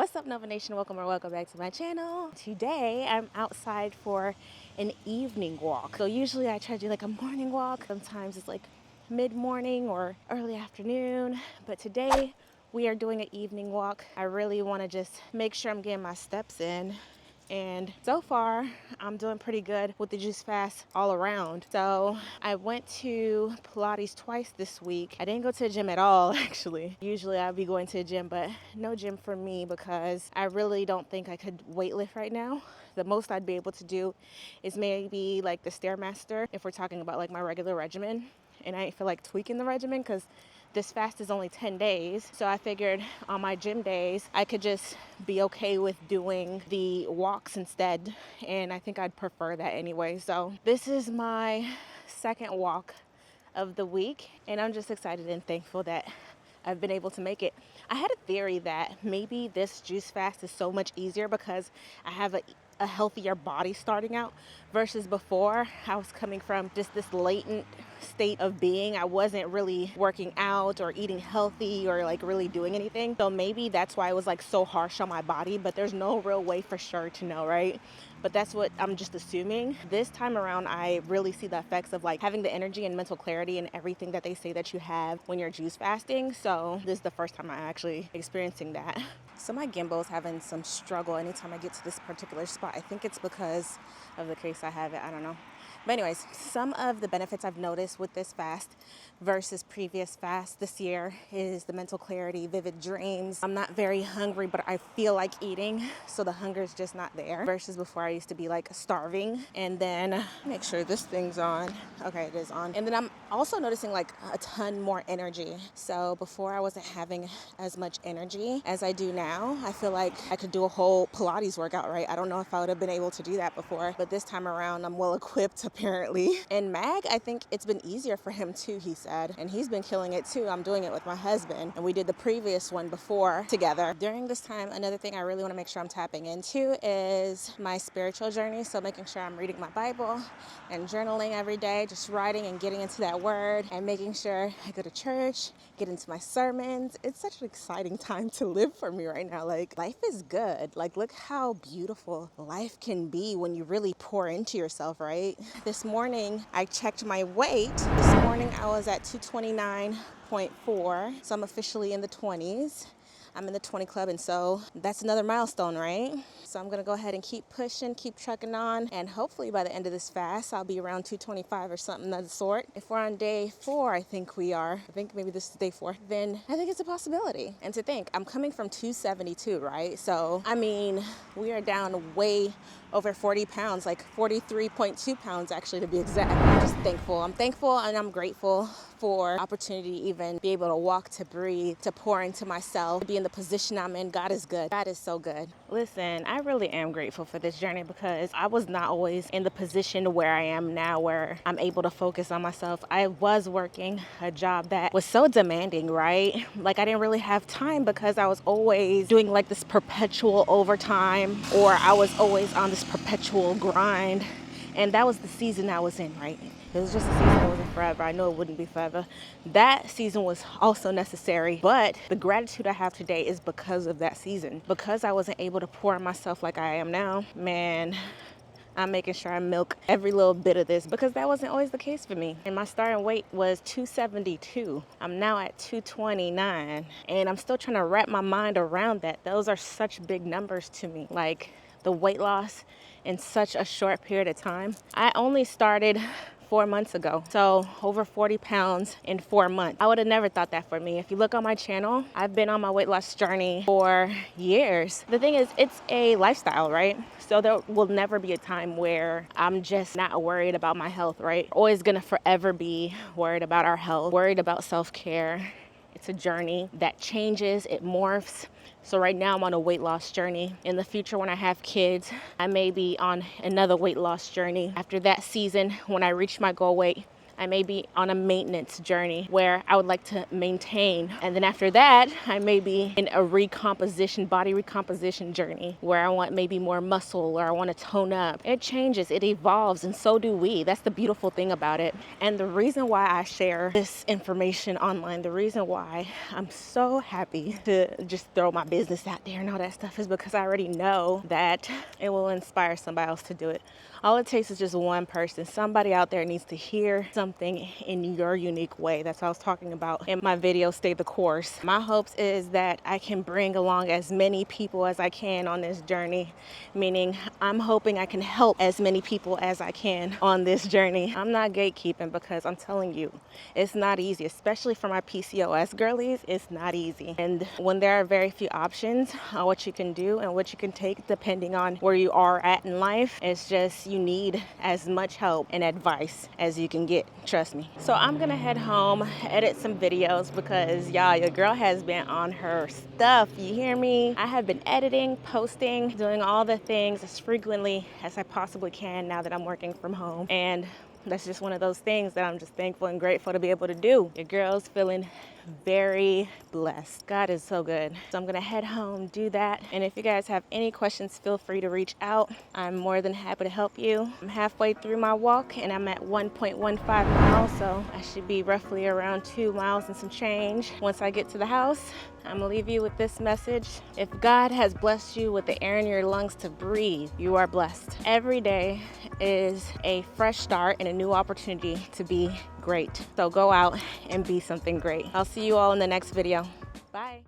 What's up, Nova Nation? Welcome back to my channel. Today I'm outside for an evening walk. So usually I try to do like a morning walk. Sometimes it's like mid-morning or early afternoon, but today we are doing an evening walk. I really want to just make sure I'm getting my steps in. And so far, I'm doing pretty good with the juice fast all around. So I went to Pilates twice this week. I didn't go to the gym at all, actually. Usually I'd be going to the gym, but no gym for me because I really don't think I could weightlift right now. The most I'd be able to do is maybe like the Stairmaster if we're talking about like my regular regimen. And I feel like tweaking the regimen because this fast is only 10 days. So I figured on my gym days, I could just be okay with doing the walks instead. And I think I'd prefer that anyway. So this is my second walk of the week. And I'm just excited and thankful that I've been able to make it. I had a theory that maybe this juice fast is so much easier because I have a healthier body starting out versus before. I was coming from just this latent state of being. I wasn't really working out or eating healthy or like really doing anything. So maybe that's why it was like so harsh on my body, but there's no real way for sure to know, right? But that's what I'm just assuming. This time around, I really see the effects of like having the energy and mental clarity and everything that they say that you have when you're juice fasting. So this is the first time I'm actually experiencing that. So my gimbal is having some struggle anytime I get to this particular spot. I think it's because of the case I have it. I don't know. But anyways, some of the benefits I've noticed with this fast versus previous fasts this year is the mental clarity, vivid dreams. I'm not very hungry, but I feel like eating, so the hunger is just not there. Versus before, I used to be like starving. And then make sure this thing's on. Okay, it is on. And then I'm also noticing like a ton more energy. So before I wasn't having as much energy as I do now. I feel like I could do a whole Pilates workout, right? I don't know if I would have been able to do that before, but this time around I'm well equipped apparently. And Mag, I think it's been easier for him too, he said, and he's been killing it too. I'm doing it with my husband, and we did the previous one before together. During this time, another thing I really want to make sure I'm tapping into is my spiritual journey. So making sure I'm reading my Bible and journaling every day, just writing and getting into that word and making sure I go to church, get into my sermons. It's such an exciting time to live for me right now. Like, life is good. Like, look how beautiful life can be when you really pour into yourself, right? This morning, I checked my weight. This morning, I was at 229.4, so I'm officially in the 20s. I'm in the 20 club, and so that's another milestone, right? So I'm gonna go ahead and keep pushing, keep trucking on, and hopefully by the end of this fast, I'll be around 225 or something of the sort. If we're on day 4, I think we are. I think maybe this is day 4. Then I think it's a possibility. And to think, I'm coming from 272, right? So, I mean, we are down way over 40 pounds, like 43.2 pounds actually to be exact. I'm just thankful. I'm thankful and I'm grateful for opportunity to even be able to walk, to breathe, to pour into myself, to be in the position I'm in. God is good. God is so good. Listen, I really am grateful for this journey because I was not always in the position where I am now where I'm able to focus on myself. I was working a job that was so demanding, right? Like I didn't really have time because I was always doing like this perpetual overtime, or I was always on this perpetual grind. And that was the season I was in, right? It was just a season that wasn't forever. I know it wouldn't be forever. That season was also necessary, but the gratitude I have today is because of that season. Because I wasn't able to pour on myself like I am now, man, I'm making sure I milk every little bit of this because that wasn't always the case for me. And my starting weight was 272. I'm now at 229, and I'm still trying to wrap my mind around that. Those are such big numbers to me. Like the weight loss in such a short period of time. I only started 4 months ago. So over 40 pounds in 4 months. I would have never thought that for me. If you look on my channel, I've been on my weight loss journey for years. The thing is, it's a lifestyle, right? So there will never be a time where I'm just not worried about my health, right? Always gonna forever be worried about our health, worried about self-care. It's a journey that changes, it morphs. So right now I'm on a weight loss journey. In the future, when I have kids, I may be on another weight loss journey. After that season, when I reach my goal weight, I may be on a maintenance journey where I would like to maintain. And then after that, I may be in a body recomposition journey where I want maybe more muscle or I want to tone up. It changes, it evolves, and so do we. That's the beautiful thing about it. And the reason why I share this information online, the reason why I'm so happy to just throw my business out there and all that stuff is because I already know that it will inspire somebody else to do it. All it takes is just one person. Somebody out there needs to hear something in your unique way. That's what I was talking about in my video, Stay the Course. My hopes is that I can bring along as many people as I can on this journey, meaning I'm hoping I can help as many people as I can on this journey. I'm not gatekeeping because I'm telling you, it's not easy, especially for my PCOS girlies, it's not easy. And when there are very few options on what you can do and what you can take depending on where you are at in life, it's just you need as much help and advice as you can get, trust me. So I'm gonna head home, edit some videos because y'all, your girl has been on her stuff, you hear me? I have been editing, posting, doing all the things as frequently as I possibly can now that I'm working from home. And that's just one of those things that I'm just thankful and grateful to be able to do. Your girl's feeling very blessed. God is so good. So I'm gonna head home, do that. And if you guys have any questions, feel free to reach out. I'm more than happy to help you. I'm halfway through my walk and I'm at 1.15 miles. So I should be roughly around 2 miles and some change. Once I get to the house, I'm gonna leave you with this message. If God has blessed you with the air in your lungs to breathe, you are blessed. Every day is a fresh start and a new opportunity to be great. So go out and be something great. I'll see you all in the next video. Bye.